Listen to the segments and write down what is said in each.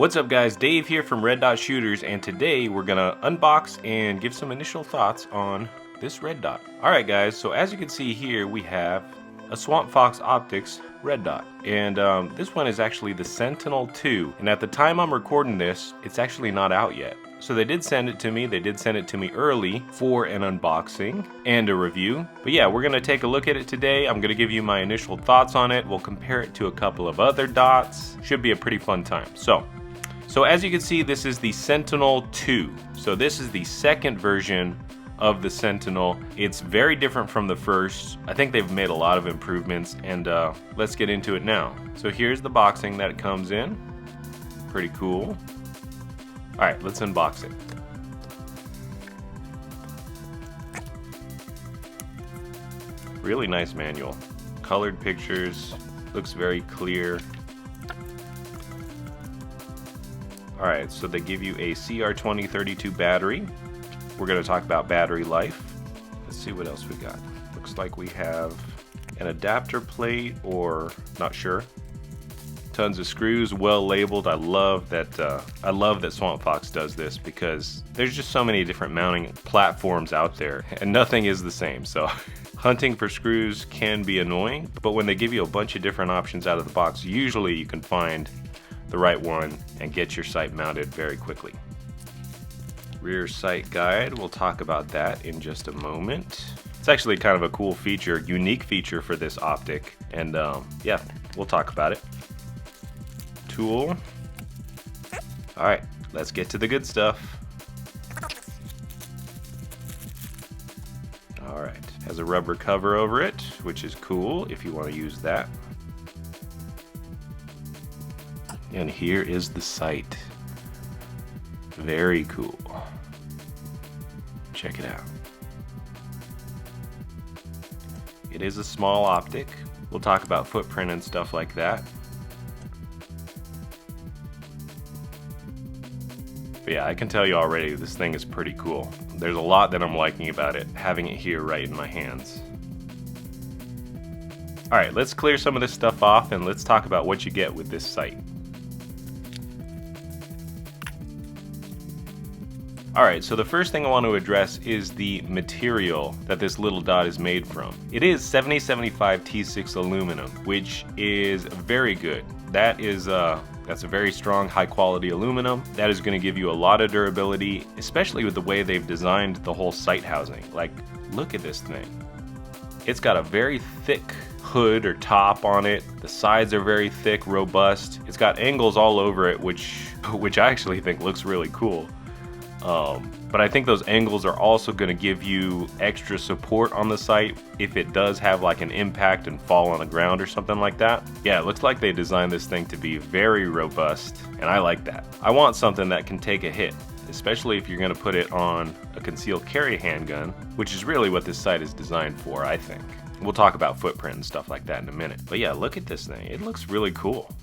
What's up guys, Dave here from Red Dot Shooters, and today we're gonna unbox and give some initial thoughts on this red dot. Alright guys, so as you can see here we have a Swampfox Optics red dot, and this one is actually the Sentinel II, and at the time I'm recording this, it's actually not out yet. So they did send it to me, early for an unboxing and a review. But yeah, we're gonna take a look at it today. I'm gonna give you my initial thoughts on it. We'll compare it to a couple of other dots. Should be a pretty fun time. So as you can see, this is the Sentinel II. So this is the second version of the Sentinel. It's very different from the first. I think they've made a lot of improvements, and let's get into it now. So here's the boxing that it comes in. Pretty cool. Alright, let's unbox it. Really nice manual. Colored pictures, looks very clear. Alright, so they give you a CR2032 battery. We're going to talk about battery life. Let's see what else we got. Looks like we have an adapter plate, or not sure. Tons of screws, well labeled. I love that Swampfox does this, because there's just so many different mounting platforms out there and nothing is the same. So hunting for screws can be annoying, but when they give you a bunch of different options out of the box, usually you can find the right one and get your sight mounted very quickly. Rear sight guide, we'll talk about that in just a moment. It's actually kind of a cool feature, unique feature for this optic, and yeah, we'll talk about it. Tool. Alright, let's get to the good stuff. Alright, has a rubber cover over it, which is cool if you want to use that. And here is the sight. Very cool. Check it out. It is a small optic. We'll talk about footprint and stuff like that. But yeah, I can tell you already this thing is pretty cool. There's a lot that I'm liking about it, having it here right in my hands. Alright, let's clear some of this stuff off and let's talk about what you get with this sight. Alright, so the first thing I want to address is the material that this little dot is made from. It is 7075 T6 aluminum, which is very good. That's a very strong, high quality aluminum. That is going to give you a lot of durability, especially with the way they've designed the whole sight housing. Like, look at this thing. It's got a very thick hood or top on it. The sides are very thick, robust. It's got angles all over it, which I actually think looks really cool. But I think those angles are also going to give you extra support on the sight if it does have like an impact and fall on the ground or something like that. Yeah, it looks like they designed this thing to be very robust, and I like that. I want something that can take a hit, especially if you're going to put it on a concealed carry handgun, which is really what this sight is designed for, I think. We'll talk about footprint and stuff like that in a minute. But yeah, look at this thing. It looks really cool.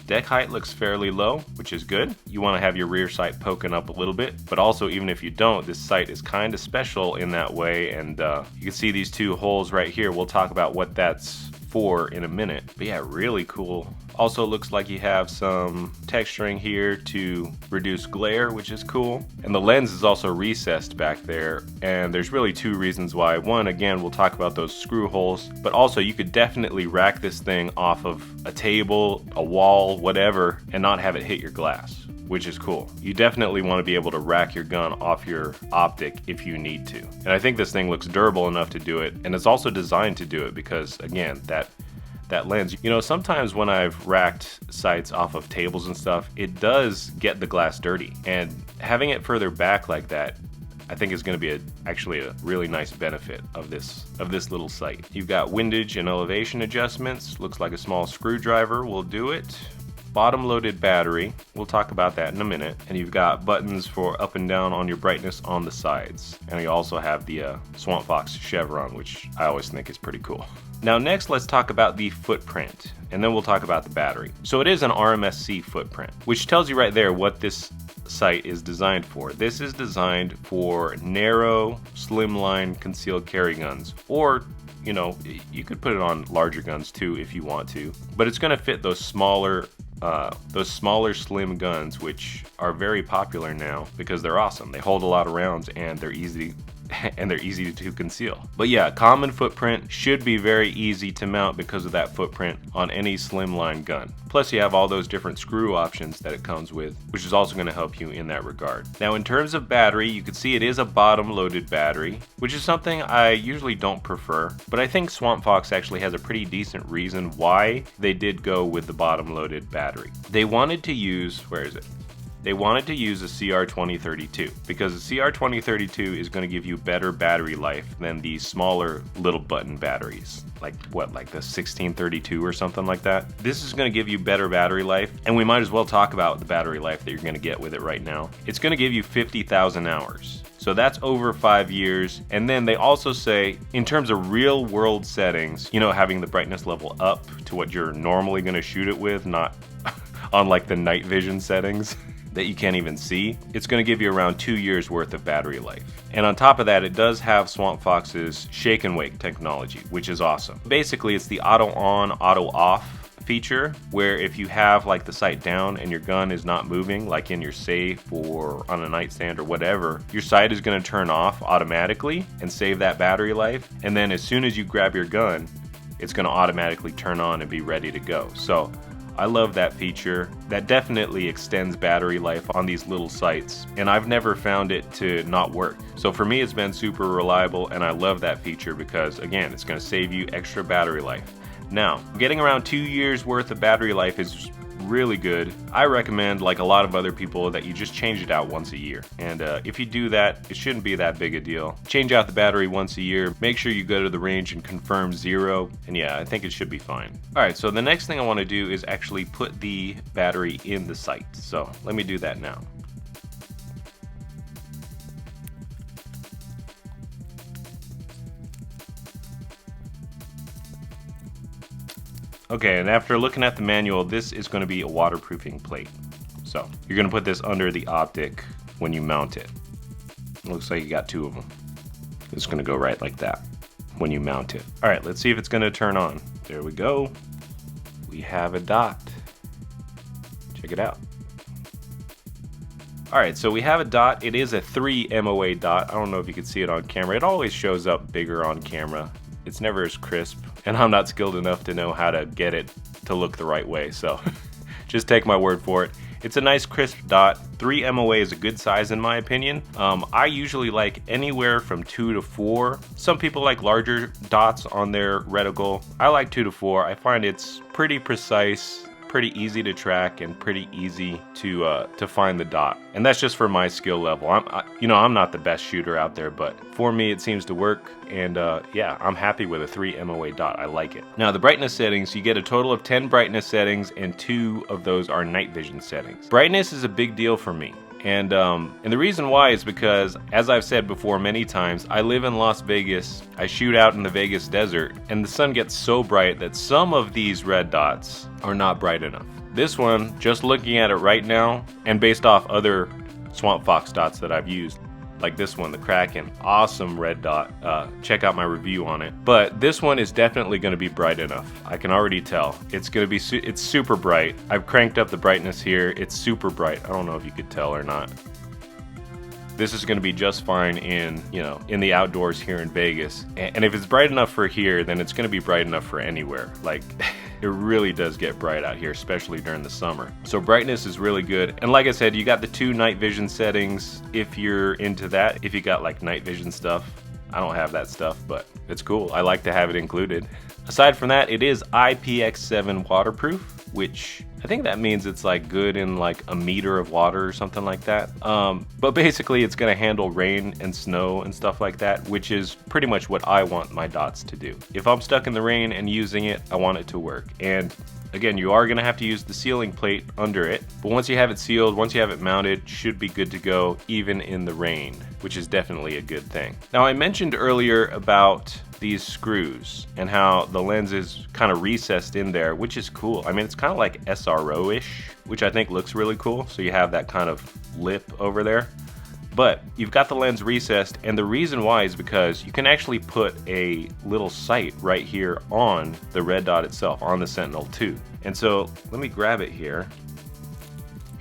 Deck height looks fairly low, which is good. You want to have your rear sight poking up a little bit, but also even if you don't, this sight is kind of special in that way, and you can see these two holes right here. We'll talk about what that's for in a minute. But yeah, really cool. Also looks like you have some texturing here to reduce glare, which is cool. And the lens is also recessed back there, and there's really two reasons why. One, again, we'll talk about those screw holes, but also you could definitely rack this thing off of a table, a wall, whatever, and not have it hit your glass, which is cool. You definitely want to be able to rack your gun off your optic if you need to. And I think this thing looks durable enough to do it, and it's also designed to do it because, again, that lens. You know, sometimes when I've racked sights off of tables and stuff, it does get the glass dirty, and having it further back like that, I think is going to be actually a really nice benefit of this little sight. You've got windage and elevation adjustments. Looks like a small screwdriver will do it. Bottom loaded battery, we'll talk about that in a minute. And you've got buttons for up and down on your brightness on the sides. And you also have the Swampfox chevron, which I always think is pretty cool. Now next, let's talk about the footprint, and then we'll talk about the battery. So it is an RMSC footprint, which tells you right there what this sight is designed for. This is designed for narrow, slimline concealed carry guns, or you know, you could put it on larger guns too if you want to, but it's going to fit those smaller those smaller slim guns, which are very popular now because they're awesome. They hold a lot of rounds and they're easy to conceal. But yeah, common footprint should be very easy to mount because of that footprint on any slimline gun. Plus you have all those different screw options that it comes with, which is also going to help you in that regard. Now in terms of battery, you can see it is a bottom loaded battery, which is something I usually don't prefer, but I think Swampfox actually has a pretty decent reason why they did go with the bottom loaded battery. They wanted to use, where is it? They wanted to use a CR2032 because the CR2032 is going to give you better battery life than the smaller little button batteries. Like what, like the 1632 or something like that? This is going to give you better battery life, and we might as well talk about the battery life that you're going to get with it right now. It's going to give you 50,000 hours. So that's over 5 years. And then they also say, in terms of real world settings, you know, having the brightness level up to what you're normally going to shoot it with, not on like the night vision settings that you can't even see, it's going to give you around 2 years worth of battery life. And on top of that, it does have Swampfox's shake and wake technology, which is awesome. Basically, it's the auto on, auto off feature, where if you have like the sight down and your gun is not moving, like in your safe or on a nightstand or whatever, your sight is going to turn off automatically and save that battery life. And then as soon as you grab your gun, it's going to automatically turn on and be ready to go. So I love that feature. That definitely extends battery life on these little sights, and I've never found it to not work. So for me, it's been super reliable, and I love that feature because, again, it's going to save you extra battery life. Now, getting around 2 years worth of battery life is really good. I recommend, like a lot of other people, that you just change it out once a year. And if you do that, it shouldn't be that big a deal. Change out the battery once a year. Make sure you go to the range and confirm 0. And yeah, I think it should be fine. Alright, so the next thing I want to do is actually put the battery in the sight. So let me do that now. Okay, and after looking at the manual, this is going to be a waterproofing plate. So you're going to put this under the optic when you mount it. It looks like you got 2 of them. It's going to go right like that when you mount it. All right, let's see if it's going to turn on. There we go. We have a dot. Check it out. All right, so we have a dot. It is a 3 MOA dot. I don't know if you can see it on camera. It always shows up bigger on camera. It's never as crisp, and I'm not skilled enough to know how to get it to look the right way, so just take my word for it. It's a nice crisp dot. 3 MOA is a good size in my opinion. I usually like anywhere from 2 to 4. Some people like larger dots on their reticle. I like 2 to 4. I find it's pretty precise, pretty easy to track, and pretty easy to find the dot. And that's just for my skill level. I'm not the best shooter out there, but for me it seems to work. And yeah, I'm happy with a 3 MOA dot. I like it. Now the brightness settings, you get a total of 10 brightness settings, and 2 of those are night vision settings. Brightness is a big deal for me. And the reason why is because, as I've said before many times, I live in Las Vegas, I shoot out in the Vegas desert, and the sun gets so bright that some of these red dots are not bright enough. This one, just looking at it right now, and based off other Swampfox dots that I've used, like this one, the Kraken, awesome red dot. Check out my review on it. But this one is definitely going to be bright enough. I can already tell. It's going to be it's super bright. I've cranked up the brightness here. It's super bright. I don't know if you could tell or not. This is going to be just fine in the outdoors here in Vegas. And if it's bright enough for here, then it's going to be bright enough for anywhere. Like, it really does get bright out here, especially during the summer. So brightness is really good. And like I said, you got the 2 night vision settings if you're into that. If you got like night vision stuff. I don't have that stuff, but it's cool. I like to have it included. Aside from that, it is IPX7 waterproof, which I think that means it's like good in like a meter of water or something like that. But basically it's gonna handle rain and snow and stuff like that, which is pretty much what I want my dots to do. If I'm stuck in the rain and using it, I want it to work. And again, you are gonna have to use the sealing plate under it, but once you have it sealed, once you have it mounted, it should be good to go even in the rain, which is definitely a good thing. Now I mentioned earlier about these screws and how the lens is kind of recessed in there, which is cool. I mean, it's kind of like SRO-ish, which I think looks really cool. So you have that kind of lip over there. But you've got the lens recessed, and the reason why is because you can actually put a little sight right here on the red dot itself, on the Sentinel II. And so let me grab it here.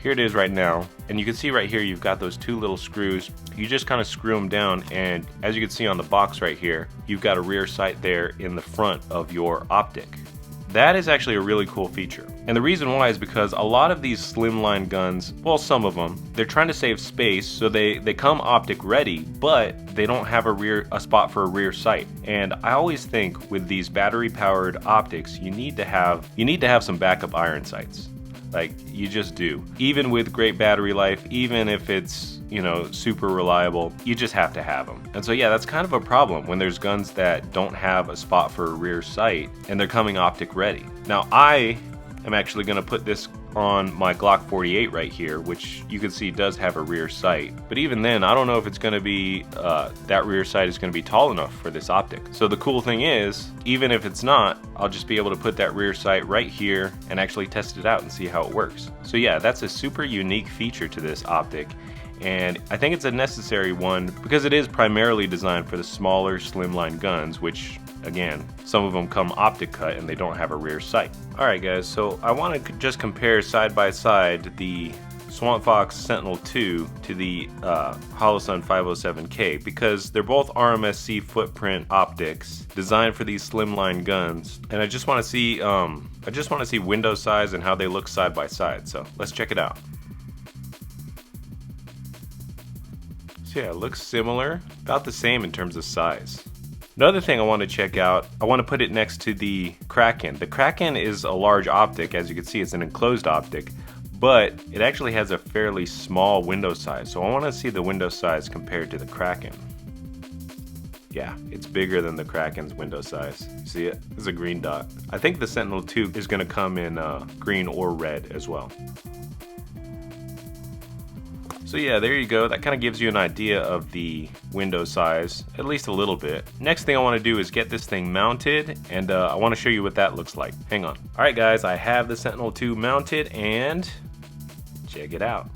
Here it is right now, and you can see right here you've got those two little screws. You just kind of screw them down, and as you can see on the box right here, you've got a rear sight there in the front of your optic. That is actually a really cool feature. And the reason why is because a lot of these slimline guns, well, some of them, they're trying to save space, so they come optic ready, but they don't have a spot for a rear sight. And I always think with these battery powered optics, you need to have some backup iron sights. Like, you just do. Even with great battery life, even if it's, you know, super reliable, you just have to have them. And so yeah, that's kind of a problem when there's guns that don't have a spot for a rear sight and they're coming optic ready. Now I am actually going to put this on my Glock 48 right here, which you can see does have a rear sight. But even then, I don't know if it's going to be, that rear sight is going to be tall enough for this optic. So the cool thing is, even if it's not, I'll just be able to put that rear sight right here and actually test it out and see how it works. So yeah, that's a super unique feature to this optic. And I think it's a necessary one because it is primarily designed for the smaller slimline guns, which again, some of them come optic cut and they don't have a rear sight. Alright guys, so I want to just compare side by side the Swampfox Sentinel II to the Holosun 507K because they're both RMSC footprint optics designed for these slimline guns, and I just want to see window size and how they look side by side. So let's check it out. So yeah, it looks similar, about the same in terms of size. Another thing I want to check out, I want to put it next to the Kraken. The Kraken is a large optic, as you can see it's an enclosed optic, but it actually has a fairly small window size. So I want to see the window size compared to the Kraken. Yeah, it's bigger than the Kraken's window size. See it? It's a green dot. I think the Sentinel II is going to come in green or red as well. So yeah, there you go. That kind of gives you an idea of the window size, at least a little bit. Next thing I want to do is get this thing mounted, and I want to show you what that looks like. Hang on. Alright guys, I have the Sentinel II mounted, and check it out.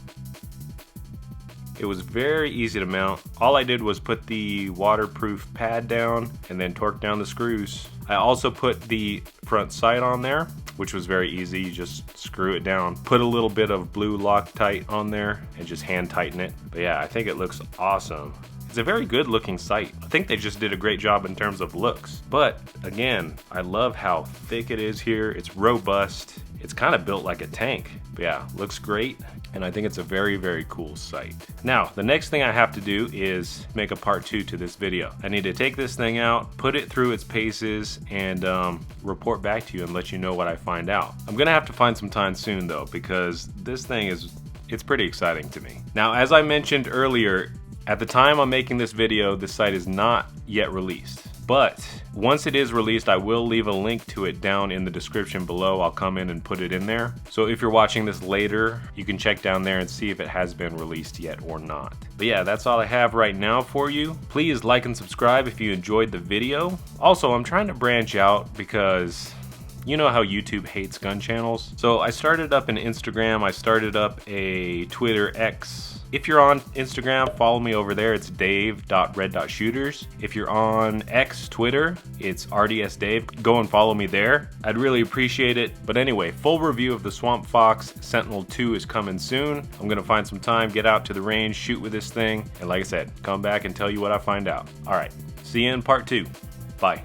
It was very easy to mount. All I did was put the waterproof pad down and then torque down the screws. I also put the front sight on there, which was very easy. You just screw it down, put a little bit of blue Loctite on there and just hand tighten it. But yeah, I think it looks awesome. It's a very good looking sight. I think they just did a great job in terms of looks. But again, I love how thick it is here. It's robust. It's kind of built like a tank. But yeah, looks great. And I think it's a very, very cool sight. Now, the next thing I have to do is make a part 2 to this video. I need to take this thing out, put it through its paces, and report back to you and let you know what I find out. I'm gonna have to find some time soon though, because this thing it's pretty exciting to me. Now, as I mentioned earlier, at the time I'm making this video, the site is not yet released. But once it is released, I will leave a link to it down in the description below. I'll come in and put it in there. So if you're watching this later, you can check down there and see if it has been released yet or not. But yeah, that's all I have right now for you. Please like and subscribe if you enjoyed the video. Also, I'm trying to branch out because you know how YouTube hates gun channels. So I started up an Instagram, I started up a Twitter X. If you're on Instagram, follow me over there. It's dave.red.shooters. If you're on X Twitter, it's rdsdave. Go and follow me there. I'd really appreciate it. But anyway, full review of the Swampfox Sentinel II is coming soon. I'm gonna find some time, get out to the range, shoot with this thing, and like I said, come back and tell you what I find out. All right, see you in part 2. Bye.